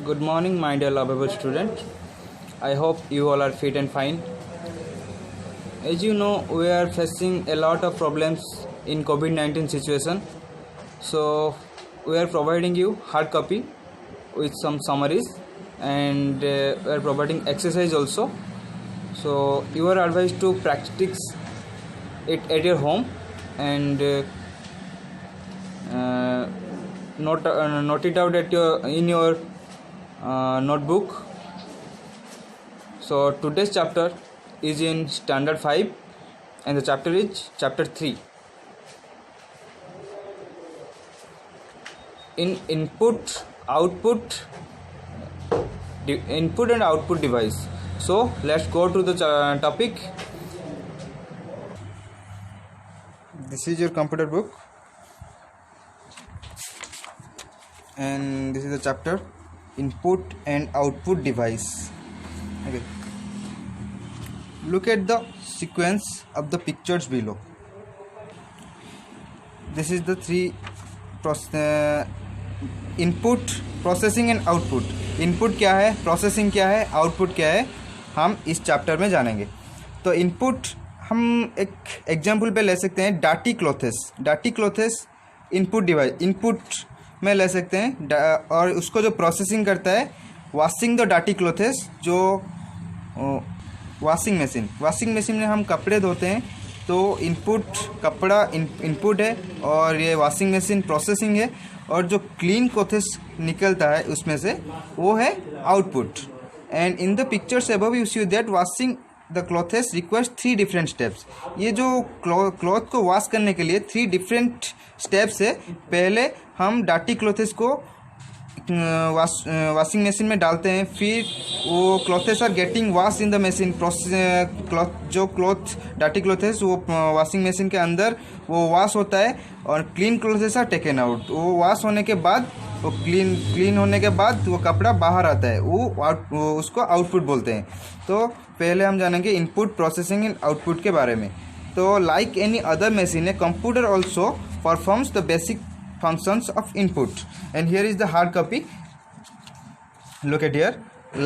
Good morning, my dear lovable student. I hope you all are fit and fine. As you know, we are facing a lot of problems in COVID-19 situation. So, we are providing you hard copy with some summaries, and we are providing exercise also. So, you are advised to practice it at your home and note it out in your notebook. So today's chapter is in standard 5 and the chapter is chapter 3. In input and output device. So let's go to the topic. This is your computer book and this is the chapter input and output device. Okay, look at the sequence of the pictures below. This is the three input, processing and output. Input क्या है, processing क्या है, output क्या है, हम इस chapter में जानेंगे. तो इनपुट हम एक एग्जाम्पल पे ले सकते हैं. डाटी क्लोथेस इनपुट डिवाइस इनपुट में ले सकते हैं. और उसको जो प्रोसेसिंग करता है वॉशिंग द डाटी क्लोथेस, जो वॉशिंग मशीन में हम कपड़े धोते हैं. तो इनपुट कपड़ा इनपुट है और ये वॉशिंग मशीन प्रोसेसिंग है. और जो क्लीन क्लोथेस निकलता है उसमें से वो है output. And in the pictures above you see that washing the clothes requires 3 different steps. ये जो क्लॉथ को वॉश करने के लिए 3 डिफरेंट स्टेप्स है. पहले हम डाटी क्लॉथेस को वॉशिंग मशीन में डालते हैं, फिर वो clothes are getting wash in the machine. Cloth डाटी क्लॉथेस वो वॉशिंग मशीन के अंदर वो वॉश होता है और clean clothes are taken out. वो वॉश होने के बाद वो क्लीन होने के बाद वो कपड़ा बाहर आता है, वो उसको आउटपुट बोलते हैं. तो पहले हम जानेंगे इनपुट, प्रोसेसिंग एंड आउटपुट के बारे में. तो like any other machine a computer also performs the basic functions of input. And here is the hard copy. Look at here.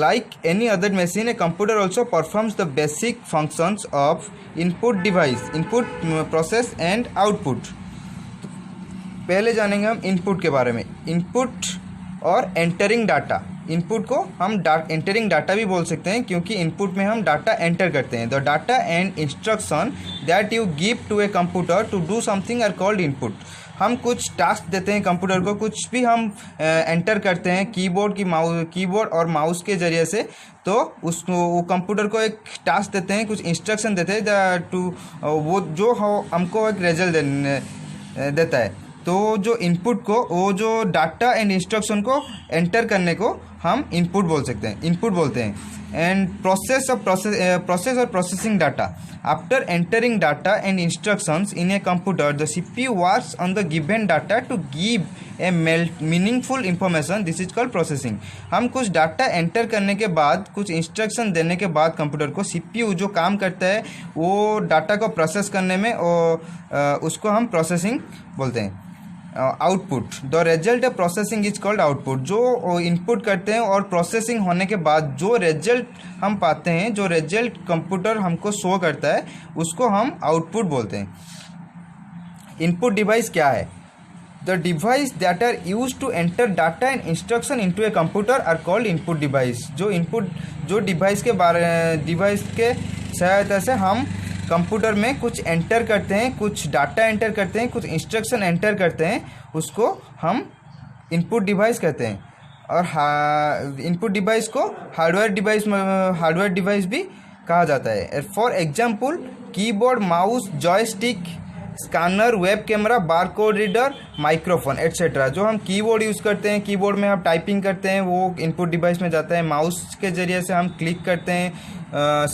Like any other machine, a computer also performs the basic functions of input device, input, process and output. पहले जानेंगे हम input के बारे में. Input और entering data. Input को हम entering data भी बोल सकते हैं, क्योंकि इनपुट में हम डाटा एंटर करते हैं. The data and instruction that you give to a computer to do something are called input. हम कुछ टास्क देते हैं कंप्यूटर को, कुछ भी हम एंटर करते हैं कीबोर्ड और माउस के ज़रिए से. तो उसको वो कंप्यूटर को एक टास्क देते हैं, कुछ इंस्ट्रक्शन देते हैं वो जो हमको एक रिजल्ट देता है. तो जो इनपुट को, वो जो डाटा एंड इंस्ट्रक्शन को एंटर करने को हम इनपुट बोलते हैं. एंड प्रोसेस और processing data. After entering data and instructions in a computer, the CPU works on the given data to give a meaningful information. This is called processing. हम कुछ data enter करने के बाद, कुछ instruction देने के बाद कंप्यूटर को CPU जो काम करता है वो डाटा को प्रोसेस करने में, और उसको हम प्रोसेसिंग बोलते हैं. Output, the result of processing is called output. जो इनपुट करते हैं और प्रोसेसिंग होने के बाद जो रिजल्ट हम पाते हैं, जो रिजल्ट कंप्यूटर हमको शो करता है, उसको हम आउटपुट बोलते हैं. इनपुट डिवाइस क्या है? The device that are use to enter data and instruction into a computer are called input device. जो डिवाइस के सहायता से हम कंप्यूटर में कुछ एंटर करते हैं, कुछ डाटा एंटर करते हैं, कुछ इंस्ट्रक्शन एंटर करते हैं, उसको हम इनपुट डिवाइस कहते हैं. और इनपुट डिवाइस को हार्डवेयर डिवाइस भी कहा जाता है. For example keyboard, mouse, joystick, scanner, web camera, barcode reader, microphone etcetera. जो हम कीबोर्ड यूज़ करते हैं, कीबोर्ड में हम टाइपिंग करते हैं, वो इनपुट डिवाइस में जाता है. माउस के ज़रिए से हम क्लिक करते हैं,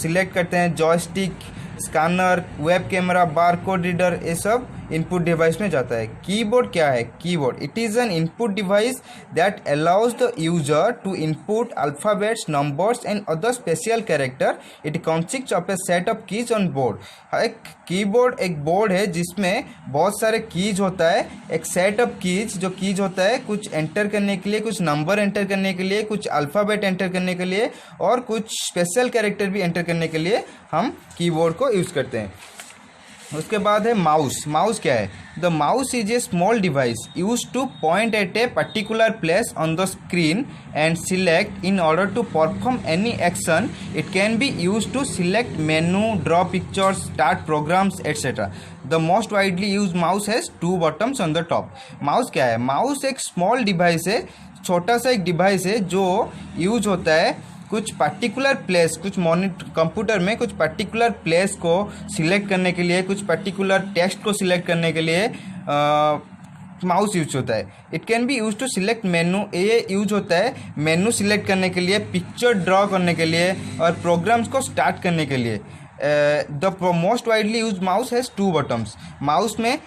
सिलेक्ट करते हैं. Joystick, scanner, web camera, barcode reader, ये सब इनपुट डिवाइस में जाता है। कीबोर्ड क्या है? Keyboard it is an input device that allows the user to input alphabets, numbers and other special character. It consist of a set of keys on board. एक keyboard एक board है जिसमें बहुत सारे कीज होता है, एक सेट ऑफ कीज, जो कीज होता है कुछ एंटर करने के लिए, कुछ नंबर एंटर करने के लिए, कुछ अल्फ़ाबेट एंटर करने के लिए और कुछ स्पेशल कैरेक्टर भी एंटर करने के लिए हम कीबोर्ड को यूज़ करते हैं। उसके बाद है माउस। माउस क्या है? The mouse is a small device use to point at a particular place on the screen and select in order to perform any action. It can be use to select menu, draw pictures, start programs etcetera. The most widely use mouse has 2 buttons on the top. Mouse क्या है? Mouse एक small device है, छोटा सा एक device है जो use होता है कुछ पर्टिकुलर प्लेस, कुछ कंप्यूटर में कुछ पर्टिकुलर प्लेस को सिलेक्ट करने के लिए, कुछ पर्टिकुलर टेक्स्ट को सिलेक्ट करने के लिए माउस यूज होता है। It can be use to select menu. ये यूज होता है मेनू सिलेक्ट करने के लिए, पिक्चर ड्रॉ करने के लिए और प्रोग्राम्स को स्टार्ट करने के लिए। The most widely use mouse has 2 buttons. Mouse में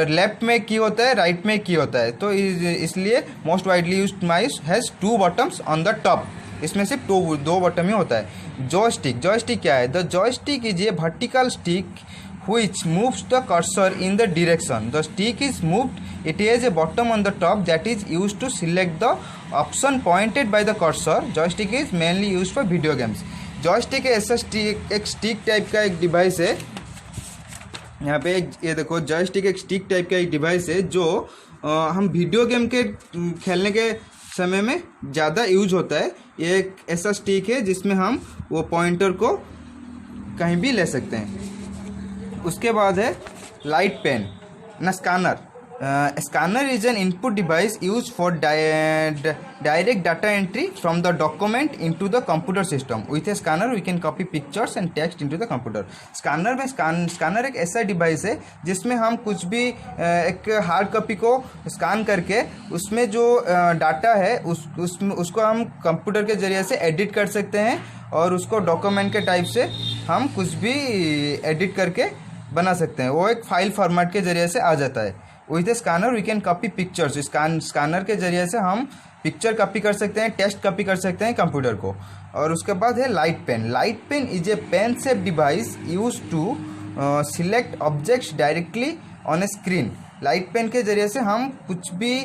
लेफ्ट में की होता है, राइट में की होता है, तो इसलिए most widely use mouse has 2 buttons on the top. इसमें सिर्फ 2 बटन ही होता है। जॉयस्टिक। जॉयस्टिक क्या है? The joystick is a vertical stick which moves the cursor in the direction the stick is moved. It has a bottom on the top that is used to select the option pointed by the cursor. Joystick is mainly used for video games. Joystick ऐसा एक stick type का एक device है। यहाँ पे ये देखो, joystick एक स्टिक टाइप का एक डिवाइस है जो हम वीडियो गेम के खेलने के समय में ज़्यादा यूज होता है। ये एक ऐसा स्टिक है जिसमें हम वो पॉइंटर को कहीं भी ले सकते हैं। उसके बाद है लाइट पेन ना scanner. Scanner is an input device use for direct data entry from the document into the computer system. With a scanner we can copy pictures and text into the computer. Scanner में scanner एक ऐसा device है जिसमें हम कुछ भी एक hard copy को स्कैन करके उसमें जो डाटा है उसको हम कंप्यूटर के जरिए से एडिट कर सकते हैं और उसको डॉक्यूमेंट के टाइप से हम कुछ भी एडिट करके बना सकते हैं। वो एक फाइल फॉर्मेट के जरिए से आ जाता है। With a scanner we can copy pictures. Scanner के जरिए से हम पिक्चर कॉपी कर सकते हैं, टेक्स्ट कॉपी कर सकते हैं कंप्यूटर को। और उसके बाद है light pen. Light pen is a pen shape device use to select objects directly on a screen. Light pen के जरिए से हम कुछ भी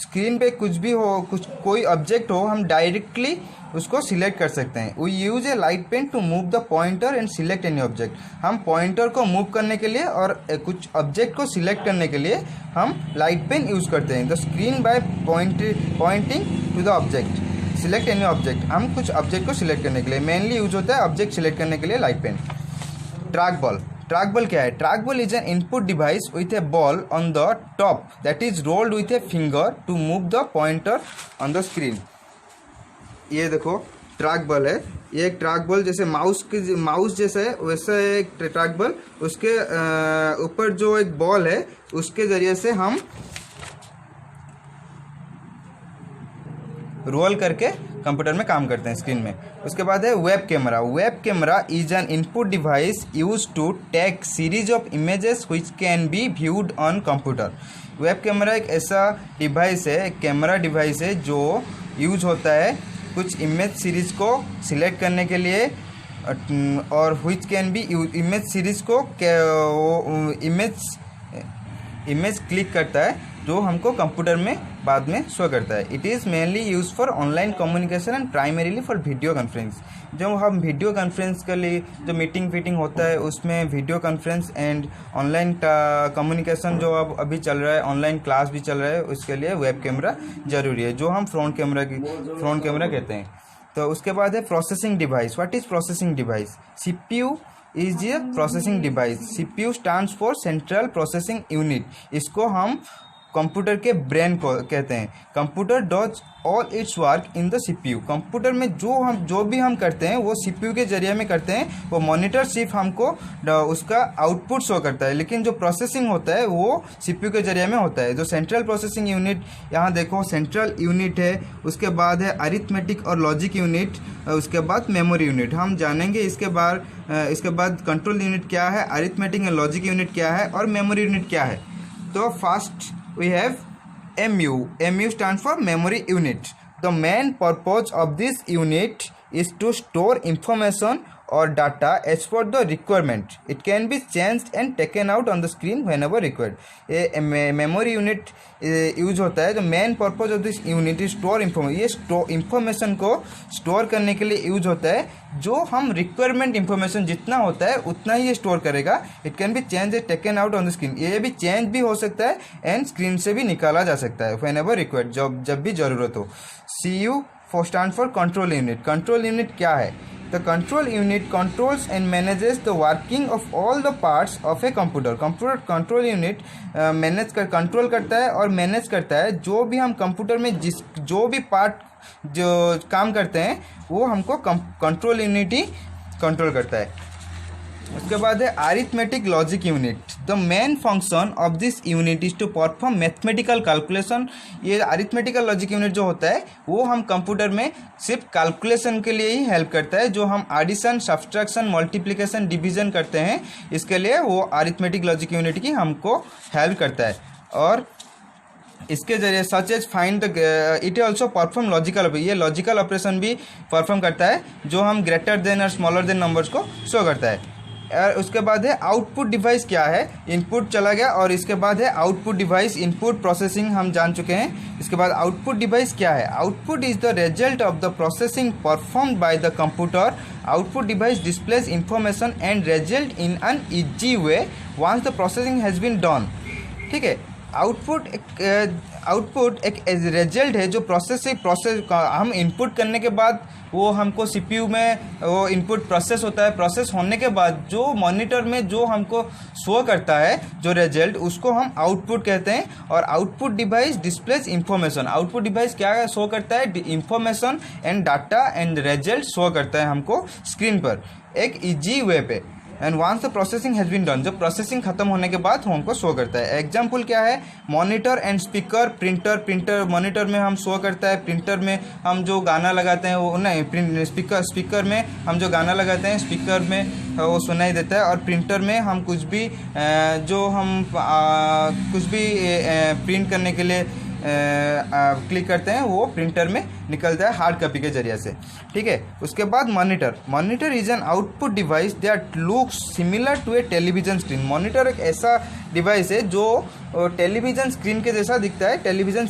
स्क्रीन पे कुछ भी हो, कोई ऑब्जेक्ट हो, हम डायरेक्टली उसको सिलेक्ट कर सकते हैं। We use a light pen to move the pointer and select any object. हम पॉइंटर को मूव करने के लिए और कुछ ऑब्जेक्ट को सिलेक्ट करने के लिए हम लाइट पेन यूज़ करते हैं। The screen by pointing to the object select any object. हम कुछ ऑब्जेक्ट को सिलेक्ट करने के लिए मेनली यूज होता है ऑब्जेक्ट सिलेक्ट करने के लिए light pen. Track ball. Track ball क्या है? Track ball is an input device with a ball on the top that is rolled with a finger to move the pointer on the screen. ये देखो track ball है। ये एक track ball जैसे mouse जैसा है वैसा एक ट्रैक बॉल। उसके ऊपर जो एक बॉल है उसके ज़रिए से हम रोल करके कंप्यूटर में काम करते हैं स्क्रीन में। उसके बाद है web camera. Web camera is an input device use to take series of images which can be viewed on computer. Web camera एक ऐसा डिवाइस है, एक कैमरा डिवाइस है जो यूज होता है कुछ इमेज सीरीज को सिलेक्ट करने के लिए और which can B image series को इमेज क्लिक करता है जो हमको कंप्यूटर में बाद में शो करता है। It is mainly use for online communication and primarily for video conference. जब हम वीडियो कॉन्फ्रेंस के लिए जो मीटिंग होता है उसमें video conference and online communication जो अब अभी चल रहा है, ऑनलाइन क्लास भी चल रहा है, उसके लिए वेब कैमरा ज़रूरी है जो हम फ्रंट कैमरा कहते हैं। तो उसके बाद है processing device. What is processing device? CPU is a processing device. CPU stands for central processing unit. इसको हम कंप्यूटर के ब्रेन को कहते हैं। Computer does all it's work in the CPU. Computer में जो भी हम करते हैं वो सीपीयू के जरिए में करते हैं। वो मॉनिटर सिर्फ हमको उसका आउटपुट शो करता है, लेकिन जो प्रोसेसिंग होता है वो सीपीयू के जरिए में होता है। जो सेंट्रल प्रोसेसिंग यूनिट, यहाँ देखो सेंट्रल यूनिट है, उसके बाद है अरिथमेटिक और लॉजिक यूनिट, उसके बाद मेमोरी यूनिट। हम जानेंगे इसके बाद कंट्रोल यूनिट क्या है, अरिथमेटिक एंड लॉजिक यूनिट क्या है और मेमोरी यूनिट क्या है। तो first we have MU. MU stands for memory unit. The main purpose of this unit is to store information or data as per the requirement. It can be changed and taken out on the screen whenever required. ये memory unit use होता है। जो main purpose of this unit is store information. ये information को store करने के लिए use होता है। जो हम रिक्वायरमेंट इंफॉर्मेशन जितना होता है उतना ही ये स्टोर करेगा। It can B change and taken out on the screen. ये भी चेंज भी हो सकता है एंड स्क्रीन से भी निकाला जा सकता है व्हेनेवर रिक्वायर्ड, जब भी ज़रूरत हो। CU stand for control unit. Control unit क्या है? The control unit controls and manages the working of all the parts of a computer. Computer control unit control करता है और मैनेज करता है जो भी हम कंप्यूटर में जो भी पार्ट जो काम करते हैं वो हमको कंट्रोल यूनिट ही कंट्रोल करता है। उसके बाद है arithmetic logic unit. The main function of this unit is to perform mathematical calculation. ये अरिथमेटिकल लॉजिक यूनिट जो होता है वो हम कंप्यूटर में सिर्फ कैलकुलेशन के लिए ही हेल्प करता है। जो हम एडिशन, सब्सट्रैक्शन, मल्टीप्लिकेशन, डिवीजन करते हैं, इसके लिए वो अरिथमेटिक लॉजिक यूनिट की हमको हेल्प करता है। और इसके जरिए such as find the it also perform logical. ये लॉजिकल ऑपरेशन भी परफॉर्म करता है जो हम ग्रेटर देन और स्मॉलर देन नंबर्स को शो करता है। और उसके बाद है आउटपुट डिवाइस क्या है। इनपुट चला गया और इसके बाद है आउटपुट डिवाइस। इनपुट प्रोसेसिंग हम जान चुके हैं। इसके बाद आउटपुट डिवाइस क्या है? Output is the result of the processing performed by the computer. Output device displays information and result in an easy way once the processing has been done. ठीक है, आउटपुट एक रिजल्ट है जो process हम input करने के बाद वो हमको सीपीयू में वो इनपुट प्रोसेस होता है। प्रोसेस होने के बाद जो मॉनिटर में जो हमको शो करता है जो रिजल्ट, उसको हम आउटपुट कहते हैं। और output device displays information. Output device क्या शो करता है? Information and data and result show करता है हमको स्क्रीन पर एक इजी वे पे। And once the processing has been done, जब प्रोसेसिंग खत्म होने के बाद हमको शो करता है। एग्जाम्पल क्या है? Monitor and speaker. Printer monitor में हम शो करता है। प्रिंटर में हम जो गाना लगाते हैं वो नहीं, स्पीकर में हम जो गाना लगाते हैं स्पीकर में वो सुनाई देता है। और प्रिंटर में हम कुछ भी प्रिंट करने के लिए क्लिक करते हैं वो प्रिंटर में निकलता है हार्ड कॉपी के जरिए से। ठीक है, उसके बाद monitor is an output device that looks similar to a television screen. Monitor एक ऐसा डिवाइस है जो टेलीविजन स्क्रीन के जैसा दिखता है। टेलीविजन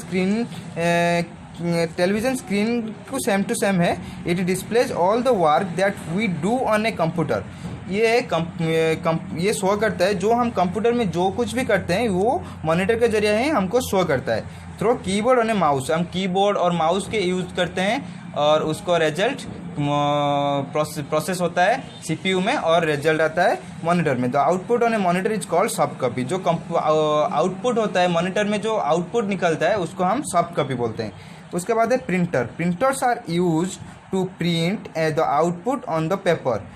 स्क्रीन को सेम टू सेम है। It displays all the work that we do on a computer. ये शो करता है जो हम कंप्यूटर में जो कुछ भी करते हैं वो मॉनिटर के जरिए ही हमको शो करता है। थ्रो कीबोर्ड और माउस, हम कीबोर्ड और माउस के यूज़ करते हैं और उसको रिजल्ट प्रोसेस होता है सीपीयू में और रिजल्ट आता है मॉनिटर में। The output on A monitor is called soft copy. जो आउटपुट होता है मॉनिटर में, जो आउटपुट निकलता है उसको हम सॉफ्ट कॉपी बोलते हैं। उसके बाद है printers are use to print the output on the paper.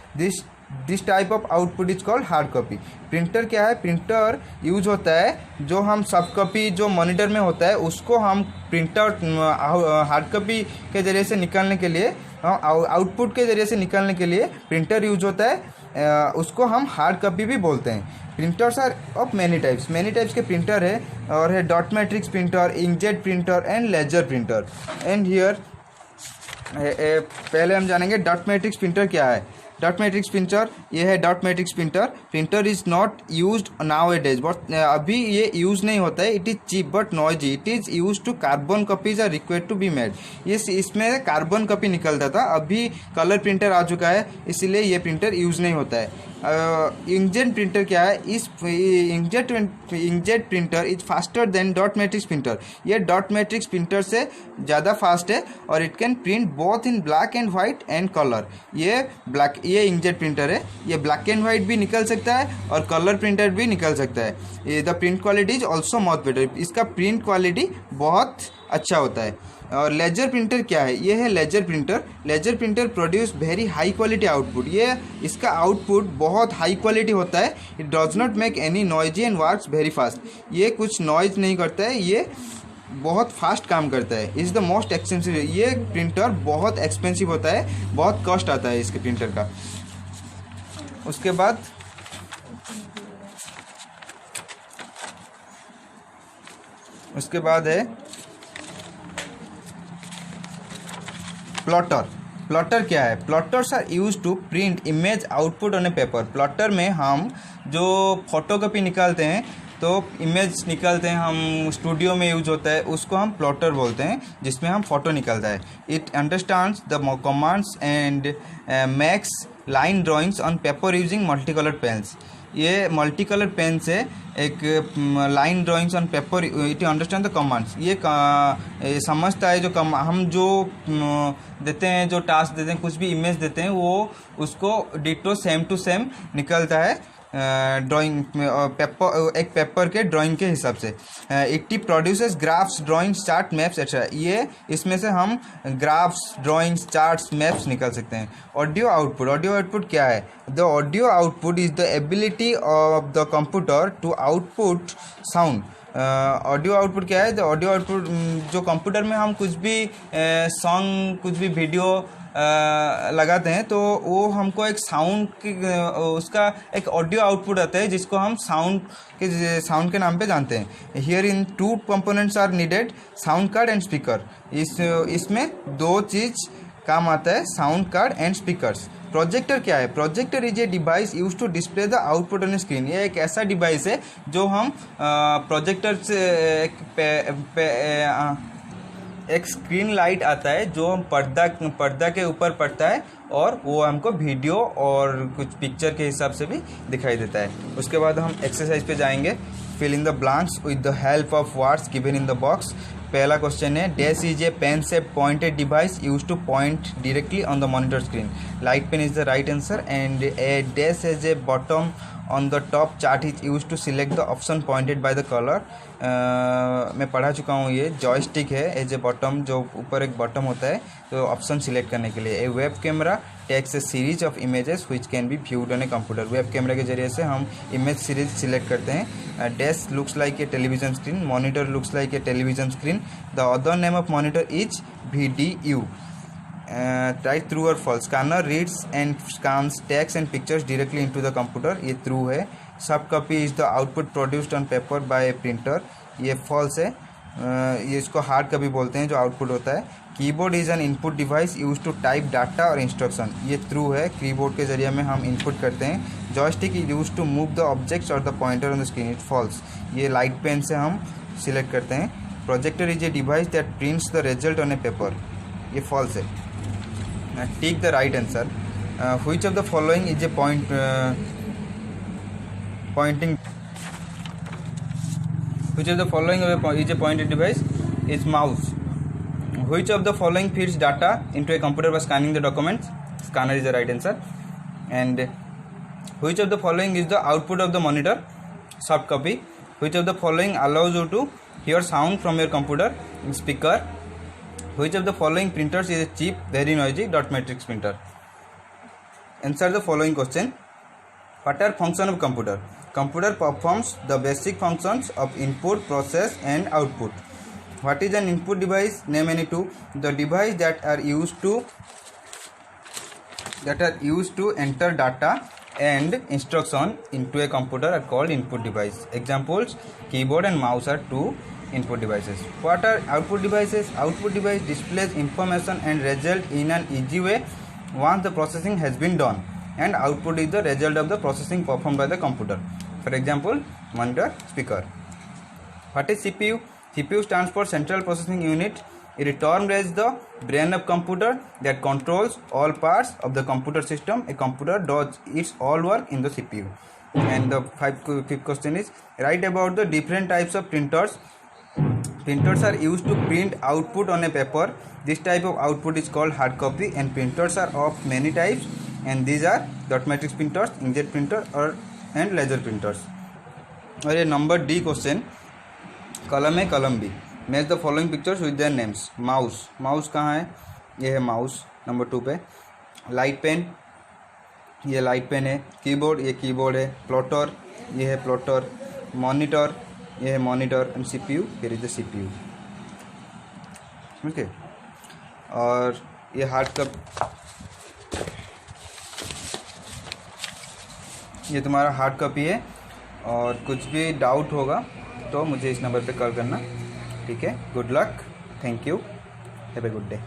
This type of output is called hard copy. Printer क्या है? प्रिंटर यूज होता है जो हम सॉफ्ट कॉपी जो मॉनिटर में होता है उसको हम प्रिंटर हार्ड कॉपी के ज़रिए से निकालने के लिए, आउटपुट के ज़रिए से निकालने के लिए प्रिंटर यूज होता है। उसको हम हार्ड कॉपी भी बोलते हैं। Printers are of many types के प्रिंटर है और है dot matrix printer, inkjet printer and laser printer. And here पहले हम जानेंगे डॉट मैट्रिक्स प्रिंटर क्या है। डॉट मैट्रिक्स प्रिंटर ये है। Dot matrix printer is not used nowadays, but अभी ये यूज़ नहीं होता है। It is cheap but noisy. It is use to carbon copies are required to be made. इसमें कार्बन कॉपी निकलता था, अभी कलर प्रिंटर आ चुका है इसीलिए ये प्रिंटर यूज़ नहीं होता है। इंकजेट प्रिंटर क्या है, इस inkjet printer is faster than dot matrix printer. ये डॉट मैट्रिक्स प्रिंटर से ज़्यादा फास्ट है और it can print both in black and white and colour. ये इंकजेट प्रिंटर है, ये ब्लैक एंड वाइट भी निकल सकता है और कलर प्रिंटर भी निकल सकता है। The print quality is also much better, इसका प्रिंट क्वालिटी बहुत अच्छा होता है। और लेजर प्रिंटर क्या है, ये है laser printer. Laser printer produce very high quality output, ये इसका आउटपुट बहुत हाई क्वालिटी होता है। It does not make any noisy and works very fast, ये कुछ नॉइज नहीं करता है, ये बहुत फास्ट काम करता है। इज़ द मोस्ट एक्सपेंसिव, ये प्रिंटर बहुत एक्सपेंसिव होता है, बहुत कॉस्ट आता है इसके प्रिंटर का। उसके बाद है प्लॉटर। प्लॉटर क्या है, plotters are use to print image output on a paper. Plotter में हम जो फोटोकॉपी निकालते हैं, तो इमेज निकालते हैं, हम स्टूडियो में यूज होता है, उसको हम प्लॉटर बोलते हैं, जिसमें हम फोटो निकलता है। It understands the commands and makes line drawings on paper using multi colour pens. ये मल्टी कलर पेन से एक line drawings on paper, it understand the commands. ये समझता है, हम जो देते हैं, जो टास्क देते हैं, कुछ भी इमेज देते हैं, वो उसको डिटो सेम टू सेम निकलता है ड्राइंग पेपर, एक पेपर के ड्राइंग के हिसाब से। It produces graphs, drawings, chart, maps etcetera. ये इसमें से हम ग्राफ्स, ड्राइंग्स, चार्ट्स, मैप्स निकाल सकते हैं। ऑडियो आउटपुट क्या है, the audio output is the ability of the computer to output sound. Audio output क्या है, द ऑडियो आउटपुट जो कंप्यूटर में हम कुछ भी सॉन्ग, कुछ भी वीडियो लगाते हैं, तो वो हमको एक साउंड की, उसका एक ऑडियो आउटपुट आता है, जिसको हम साउंड के नाम पे जानते हैं। Here in two components are needed, sound card and speaker. इसमें दो चीज़ काम आता है, sound card and speakers. Projector क्या है, projector is a device use to display the output on screen. ये एक ऐसा डिवाइस है जो हम प्रोजेक्टर से एक स्क्रीन लाइट आता है, जो हम पर्दा के ऊपर पड़ता है, और वो हमको वीडियो और कुछ पिक्चर के हिसाब से भी दिखाई देता है। उसके बाद हम एक्सरसाइज पे जाएंगे। Fill in the blanks with the help of words given in the box. पहला क्वेश्चन है, dash is a pen shape pointed device use to point directly on the monitor screen. Light pen is the right answer and a dash as a bottom on the top chart is used to select the option pointed by the color। मैं पढ़ा चुका हूँ, ये joystick है as a bottom, जो ऊपर एक bottom होता है तो ऑप्शन सिलेक्ट करने के लिए। A web camera takes a series of images which can be viewed on a computer. Web camera के जरिए से हम इमेज सीरीज सिलेक्ट करते हैं। Dash looks like a television screen, monitor looks like a television screen. The other name of monitor is VDU। Right, true or false? Scanner reads and scans text and pictures directly into the computer। ये true है। Sub copy is the output produced on paper by a printer। ये false है। ये इसको hard copy बोलते हैं, जो output होता है। Keyboard is an input device use to type data और इंस्ट्रक्शन। ये ट्रू है, कीबोर्ड के जरिए में हम इनपुट करते हैं। Joystick is use to move the objects और the pointer on the screen. It false, ये लाइट पेन से हम सिलेक्ट करते हैं। Projector is a device that prints the result on a paper. ये फॉल्स है। Take the right answer। Which of the following is a pointing? Which of the following is a pointed device? Is mouse। Which of the following feeds data into a computer by scanning the documents? Scanner is the right answer। And which of the following is the output of the monitor? Soft copy। Which of the following allows you to hear sound from your computer? Speaker। Which of the following printers is a cheap, very noisy dot matrix printer? Answer the following question। What are functions of computer? Computer performs the basic functions of input, process and output। What is an input device? Name any two। The device that are used to enter data and instruction into a computer are called input device। Examples: keyboard and mouse are two input devices। What are output devices? Output device displays information and result in an easy way once the processing has been done, and output is the result of the processing performed by the computer। For example, monitor, speaker। What is CPU? CPU stands for Central Processing Unit। It is termed as the brain of computer that controls all parts of the computer system. A computer does its all work in the CPU. And the fifth question is, write about the different types of printers. Printers are used to print output on a paper. This type of output is called hard copy, and printers are of many types, and these are dot matrix printers, inkjet printer and laser printers. और ये number D question, column है column B, match the following pictures with their names. Mouse, mouse कहाँ है? ये है mouse number 2 पे. Light pen, ये light pen है. कीबोर्ड, ये कीबोर्ड है. प्लॉटर, ये है प्लॉटर. मॉनिटर, ये है monitor. And CPU, here is the CPU. Okay. और ये हार्ड कप, ये तुम्हारा हार्ड कॉपी है. और कुछ भी डाउट होगा तो मुझे इस नंबर पे कॉल करना. ठीक है. Good luck. Thank you. Have a good day.